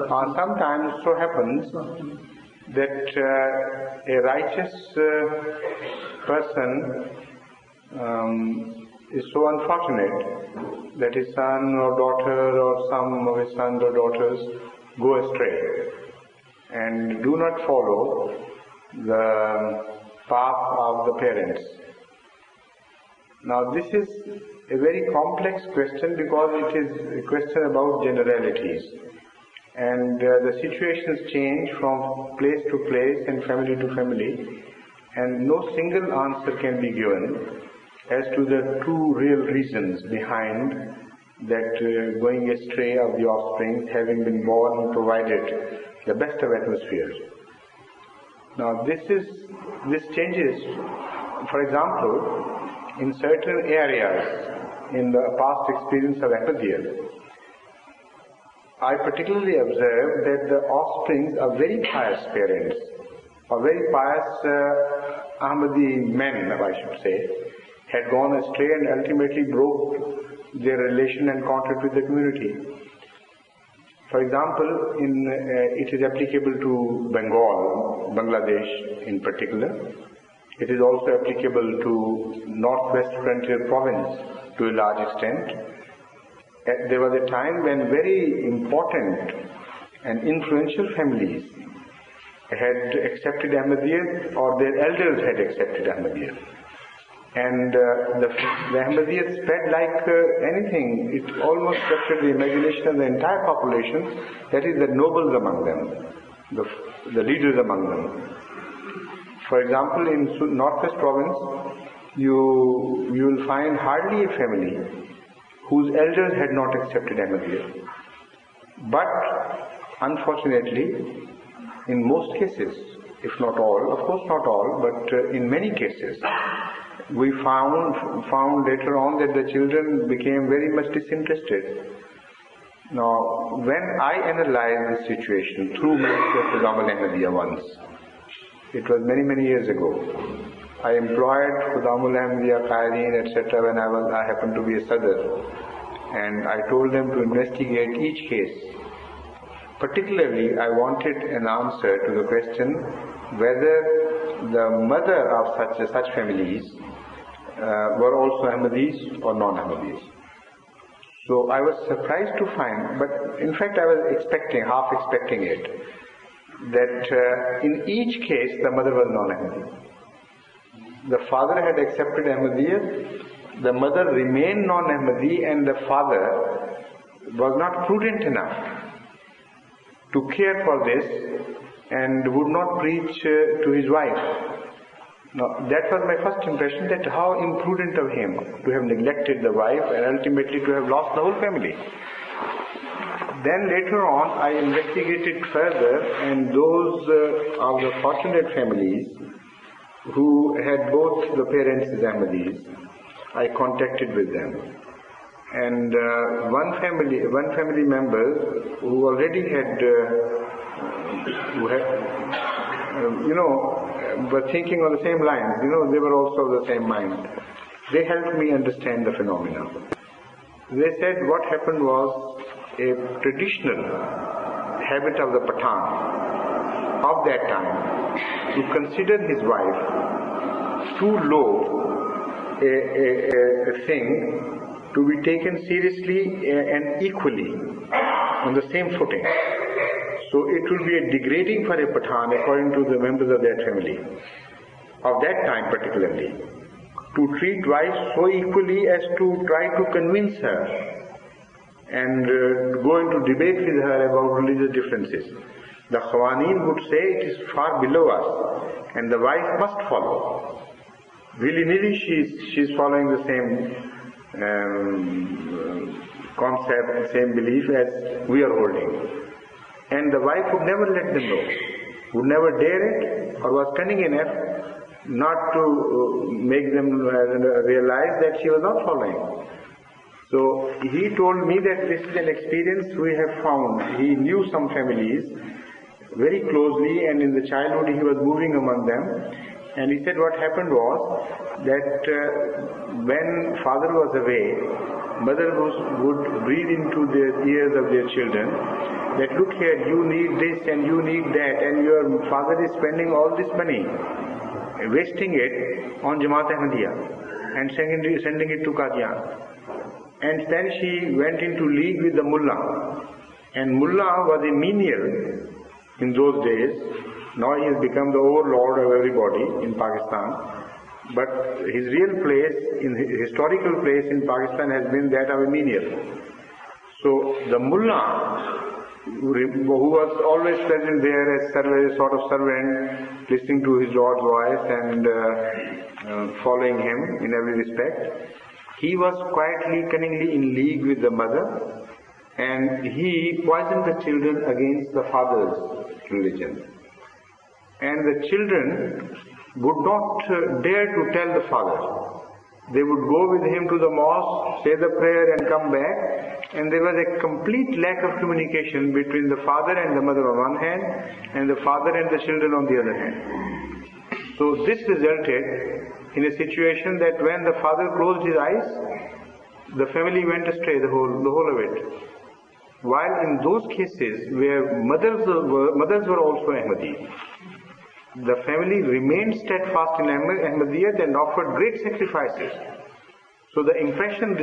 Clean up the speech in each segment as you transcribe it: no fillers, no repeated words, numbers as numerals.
Sometimes it so happens that a righteous person is so unfortunate that his son or daughter or some of his sons or daughters go astray and do not follow the path of the parents. Now this is a very complex question because it is a question about generalities, and the situations change from place to place and family to family, and no single answer can be given as to the two real reasons behind that going astray of the offspring, having been born and provided the best of atmosphere. Now this changes. For example, in certain areas in the past experience of Ahmadiyya, I particularly observed that the offsprings are very pious parents, or very pious Ahmadi men, I should say, had gone astray and ultimately broke their relation and contact with the community. For example, it is applicable to Bengal, Bangladesh in particular. It is also applicable to Northwest Frontier Province to a large extent. There was a time when very important and influential families had accepted Ahmadiyya, or their elders had accepted Ahmadiyya. And the Ahmadiyya spread like anything. It almost captured the imagination of the entire population, that is the nobles among them, the leaders among them. For example, in Northwest Province, you will find hardly a family whose elders had not accepted Ahmadiyya. But unfortunately, in most cases, if not all, of course not all, but in many cases, we found later on that the children became very much disinterested. Now, when I analyzed the situation through Khudam al-Ahmadiyya once, it was many years ago, I employed Khudam al-Ahmadiyya, Qaideen, etc. when I happened to be a Sadr, and I told them to investigate each case. Particularly, I wanted an answer to the question whether the mother of such families were also Ahmadis or non-Ahmadis. So I was surprised to find, but in fact I was half expecting it, that in each case the mother was non-Ahmadi. The father had accepted Ahmadiyya, the mother remained non-Ahmadi, and the father was not prudent enough to care for this and would not preach to his wife. Now, that was my first impression, that how imprudent of him to have neglected the wife and ultimately to have lost the whole family. Then later on I investigated further, and those of the fortunate families who had both the parents as Ahmadis, I contacted with them. And one family member who already were thinking on the same lines, they were also of the same mind. They helped me understand the phenomena. They said what happened was a traditional habit of the Pathan of that time to consider his wife too low a thing to be taken seriously and equally on the same footing. So it will be a degrading for a Pathan, according to the members of that family, of that time particularly, to treat wife so equally as to try to convince her and go into debate with her about religious differences. The Khawaneen would say it is far below us and the wife must follow. Willy-nilly she is following the same concept, same belief as we are holding. And the wife would never let them know, would never dare it, or was cunning enough not to make them realize that she was not following. So he told me that this is an experience we have found. He knew some families very closely, and in the childhood he was moving among them, And he said what happened was that when father was away, mother would breathe into the ears of their children that look here, you need this and you need that, and your father is spending all this money, wasting it on Jamaat Ahmadiyya and sending it to Qadian. And then she went into league with the mullah. And mullah was a menial in those days. Now he has become the overlord of everybody in Pakistan. But his real place, his historical place in Pakistan has been that of a menial. So the mullah, who was always present there as a sort of servant, listening to his Lord's voice and following him in every respect, he was quietly, cunningly in league with the mother, and he poisoned the children against the father's religion. And the children would not dare to tell the father. They would go with him to the mosque, say the prayer and come back, and there was a complete lack of communication between the father and the mother on one hand, and the father and the children on the other hand. So this resulted in a situation that when the father closed his eyes, the family went astray, the whole of it. While in those cases where mothers were also Ahmadi, the family remained steadfast in Ahmadiyyat and offered great sacrifices. So the impression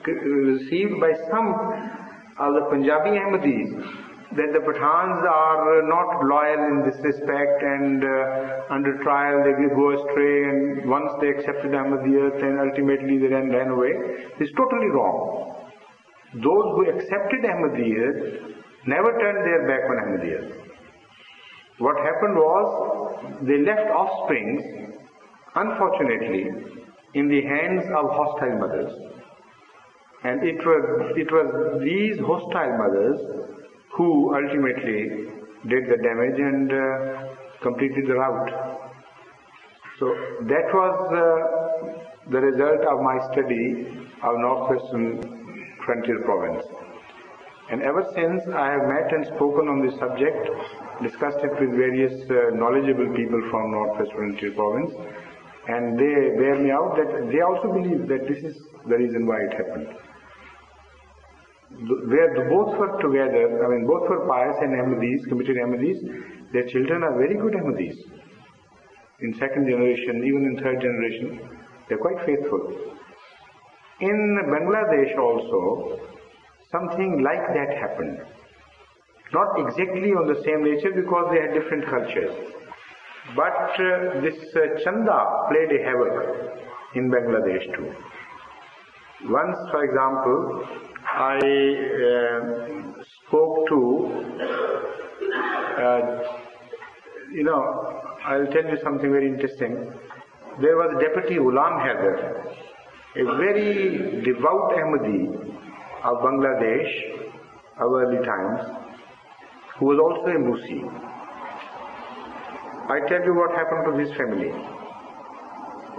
received by some of the Punjabi Ahmadis that the Pathans are not loyal in this respect, and under trial they go astray, and once they accepted Ahmadiyyat and ultimately they ran away, is totally wrong. Those who accepted Ahmadiyyat never turned their back on Ahmadiyyat. What happened was they left offsprings, unfortunately, in the hands of hostile mothers. And it was these hostile mothers who ultimately did the damage and completed the rout. So that was the result of my study of Northwestern Frontier Province. And ever since I have met and spoken on this subject, discussed it with various knowledgeable people from Northwest Frontier Province, and they bear me out that they also believe that this is the reason why it happened. Where both were together, both were pious and Ahmadis, committed Ahmadis, their children are very good Ahmadis. In second generation, even in third generation, they're quite faithful. In Bangladesh also, something like that happened. Not exactly on the same nature because they had different cultures. But this Chanda played a havoc in Bangladesh too. Once, for example, I spoke to, I'll tell you something very interesting. There was Deputy Ghulam Haider, a very devout Ahmadi of Bangladesh of early times, who was also a Musi. I tell you what happened to his family.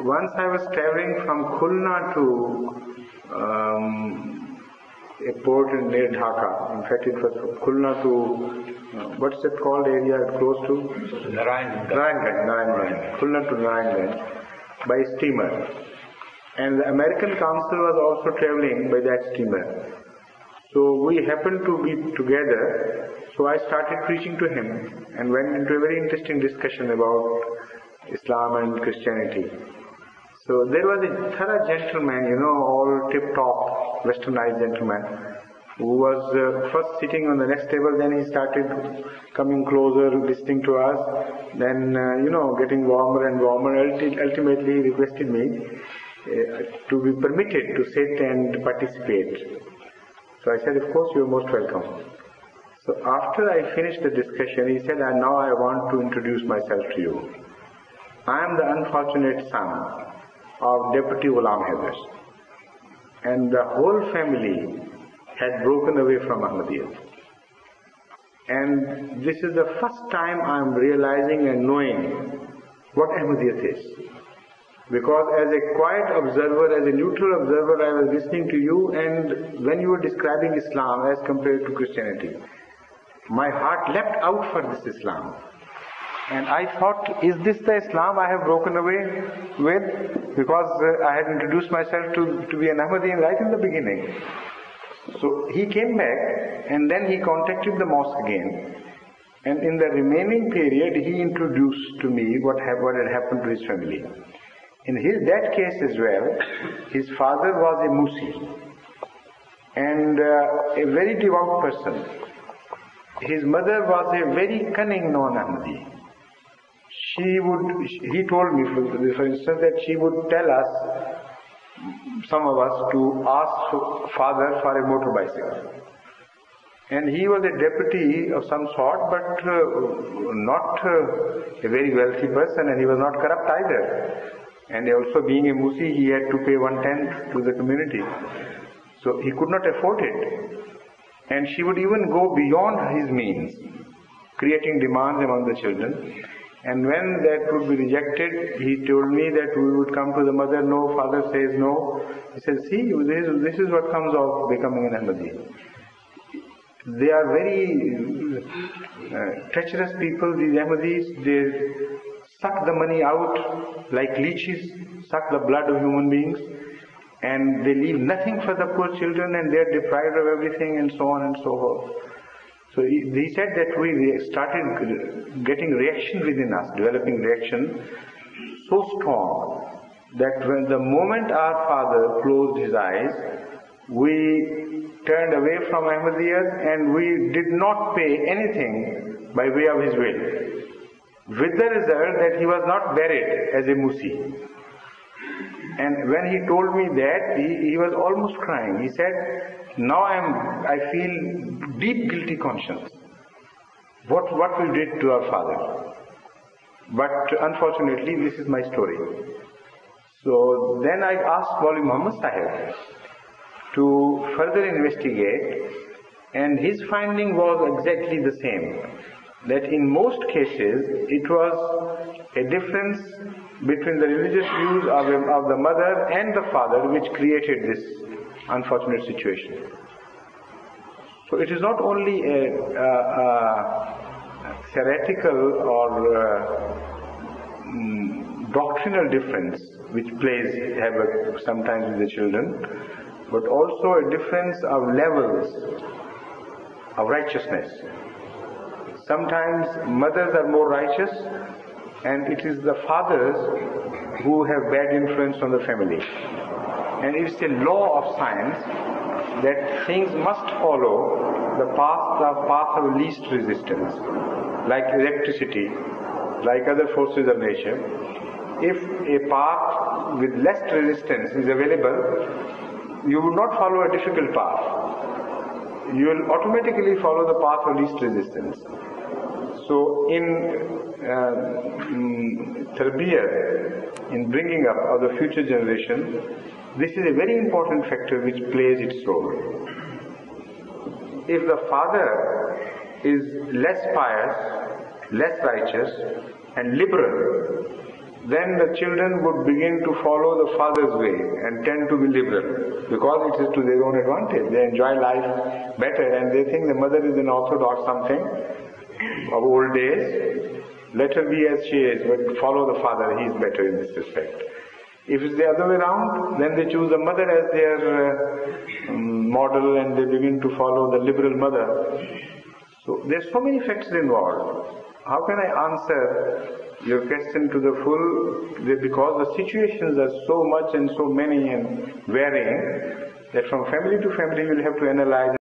Once I was traveling from Khulna to a port near Dhaka. In fact, it was Khulna to, what's it called area close to? Narayanganj. Khulna to Narayanganj by steamer. And the American Council was also traveling by that steamer. So we happened to be together, so I started preaching to him and went into a very interesting discussion about Islam and Christianity. So there was a thorough gentleman, all tip-top westernized gentleman, who was first sitting on the next table, then he started coming closer, listening to us, then, getting warmer and warmer. Ultimately he requested me to be permitted to sit and participate. So I said, of course, you are most welcome. So after I finished the discussion, he said, and now I want to introduce myself to you. I am the unfortunate son of Deputy Ghulam Haider. And the whole family had broken away from Ahmadiyyat. And this is the first time I am realizing and knowing what Ahmadiyyat is. Because as a quiet observer, as a neutral observer, I was listening to you, and when you were describing Islam as compared to Christianity, my heart leapt out for this Islam. And I thought, is this the Islam I have broken away with? Because I had introduced myself to be an Ahmadi right in the beginning. So he came back and then he contacted the mosque again. And in the remaining period, he introduced to me what had happened to his family. In that case as well, his father was a Musi and a very devout person. His mother was a very cunning non-Ahmadi. He told me, for instance, that she would tell us, some of us, to ask father for a motor bicycle. And he was a deputy of some sort, but not a very wealthy person, and he was not corrupt either. And also being a Musi, he had to pay 1/10 to the community. So he could not afford it. And she would even go beyond his means, creating demands among the children. And when that would be rejected, he told me that we would come to the mother, no, father says no. He said, see, this is what comes of becoming an Ahmadi. They are very treacherous people, these Ahmadis. They suck the money out like leeches, suck the blood of human beings, and they leave nothing for the poor children, and they are deprived of everything, and so on and so forth. So he said that we started getting reaction within us, developing reaction so strong that when the moment our father closed his eyes, we turned away from Ahmadiyyat and we did not pay anything by way of his will. With the result that he was not buried as a Musi. And when he told me that, he was almost crying. He said, now I feel deep guilty conscience. What we did to our father. But unfortunately, this is my story. So then I asked Maulvi Muhammad Sahib to further investigate, and his finding was exactly the same. That in most cases, it was a difference between the religious views of the mother and the father which created this unfortunate situation. So it is not only a theoretical or doctrinal difference which plays havoc sometimes with the children, but also a difference of levels of righteousness. Sometimes mothers are more righteous, and it is the fathers who have bad influence on the family. And it's a law of science that things must follow the path of least resistance, like electricity, like other forces of nature. If a path with less resistance is available, you would not follow a difficult path. You will automatically follow the path of least resistance. So in tarbiyah, in bringing up of the future generation, this is a very important factor which plays its role. If the father is less pious, less righteous and liberal, then the children would begin to follow the father's way and tend to be liberal, because it is to their own advantage. They enjoy life better and they think the mother is an orthodox something of old days. Let her be as she is, but follow the father, he is better in this respect. If it's the other way around, then they choose the mother as their model and they begin to follow the liberal mother. So there's so many factors involved. How can I answer your question to the full? Because the situations are so much and so many and varying that from family to family you'll have to analyze